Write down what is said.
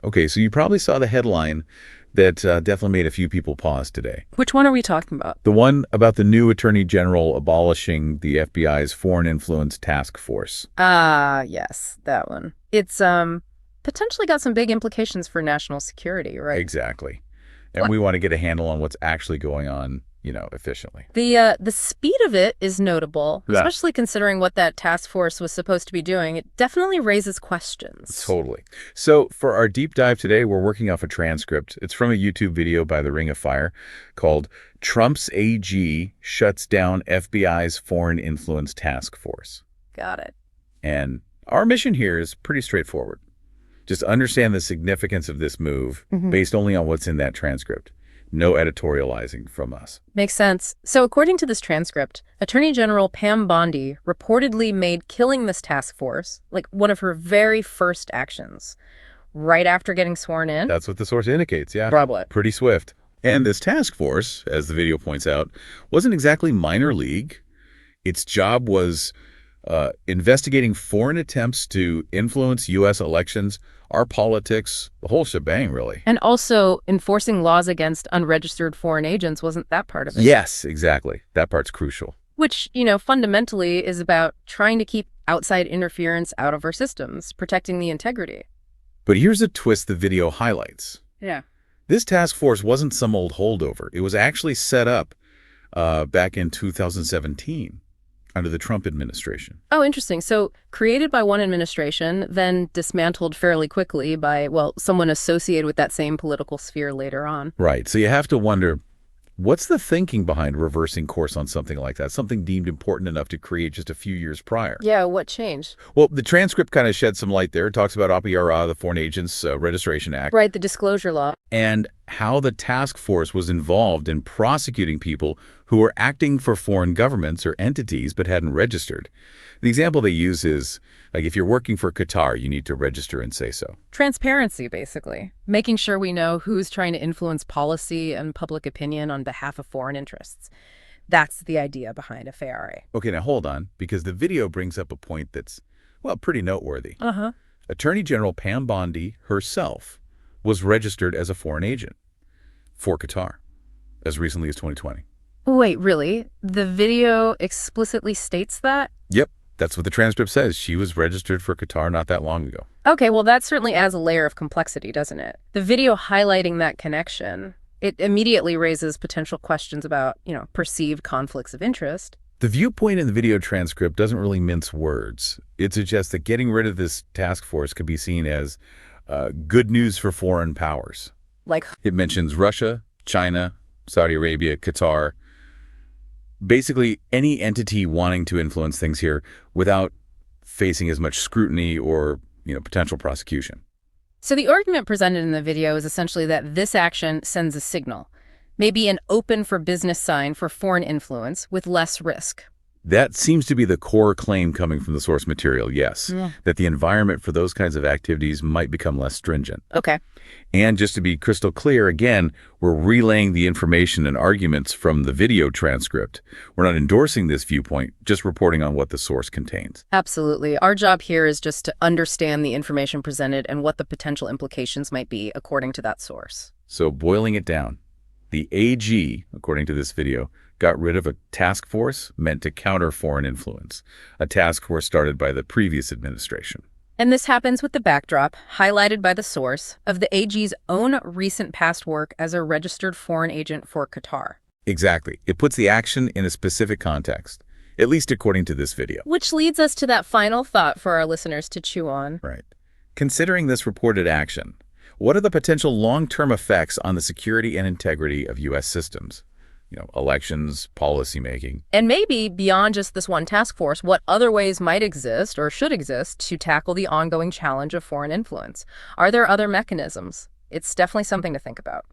Okay, so you probably saw the headline that definitely made a few people pause today. Which one are we talking about? The one about the new Attorney General abolishing the FBI's Foreign Influence Task Force. Ah, yes, that one. It's potentially got some big implications for national security, right? Exactly. And What? we want to get a handle on what's actually going on, efficiently. The speed of it is notable, Yeah. especially considering what that task force was supposed to be doing. It definitely raises questions. Totally. So for our deep dive today, we're working off a transcript. It's from a YouTube video by The Ring of Fire called Trump's AG Shuts Down FBI's Foreign Influence Task Force. Got it. And our mission here is pretty straightforward. Just understand the significance of this move based only on what's in that transcript. No editorializing from us. Makes sense. So according to this transcript, Attorney General Pam Bondi reportedly made killing this task force like one of her very first actions right after getting sworn in. That's what the source indicates, yeah. Probably. Pretty swift. And this task force, as the video points out, wasn't exactly minor league. Its job was investigating foreign attempts to influence U.S. elections, our politics, the whole shebang, really. And also enforcing laws against unregistered foreign agents wasn't that part of it. Yes, exactly. That part's crucial. Which, fundamentally is about trying to keep outside interference out of our systems, protecting the integrity. But here's a twist the video highlights. Yeah. This task force wasn't some old holdover. It was actually set up back in 2017 under the Trump administration. Oh, interesting. So created by one administration, then dismantled fairly quickly by, someone associated with that same political sphere later on. Right. So you have to wonder, what's the thinking behind reversing course on something like that? Something deemed important enough to create just a few years prior. Yeah, what changed? Well, the transcript kind of sheds some light there. It talks about APRA, the Foreign Agents Registration Act. Right, the disclosure law. And how the task force was involved in prosecuting people who were acting for foreign governments or entities but hadn't registered. The example they use is, like, if you're working for Qatar, you need to register and say so. Transparency, basically. Making sure we know who's trying to influence policy and public opinion on behalf of foreign interests. That's the idea behind FARA. Okay, now hold on, because the video brings up a point that's, pretty noteworthy. Uh-huh. Attorney General Pam Bondi herself was registered as a foreign agent for Qatar as recently as 2020. Wait, really? The video explicitly states that? Yep, that's what the transcript says. She was registered for Qatar not that long ago. Okay, well, that certainly adds a layer of complexity, doesn't it? The video highlighting that connection, it immediately raises potential questions about, perceived conflicts of interest. The viewpoint in the video transcript doesn't really mince words. It suggests that getting rid of this task force could be seen as good news for foreign powers. Like, It mentions Russia, China, Saudi Arabia, Qatar. Basically, any entity wanting to influence things here without facing as much scrutiny or, potential prosecution. so the argument presented in the video is essentially that this action sends a signal, maybe an open for business sign for foreign influence with less risk. That seems to be the core claim coming from the source material, yes, that the environment for those kinds of activities might become less stringent. Okay. And just to be crystal clear, again, we're relaying the information and arguments from the video transcript. We're not endorsing this viewpoint, just reporting on what the source contains. Absolutely. Our job here is just to understand the information presented and what the potential implications might be according to that source. So boiling it down, the AG, according to this video, got rid of a task force meant to counter foreign influence, a task force started by the previous administration. And this happens with the backdrop, highlighted by the source, of the AG's own recent past work as a registered foreign agent for Qatar. Exactly. It puts the action in a specific context, at least according to this video. Which leads us to that final thought for our listeners to chew on. Right. Considering this reported action, what are the potential long-term effects on the security and integrity of U.S. systems? Elections, policymaking. And maybe beyond just this one task force, what other ways might exist or should exist to tackle the ongoing challenge of foreign influence? Are there other mechanisms? It's definitely something to think about.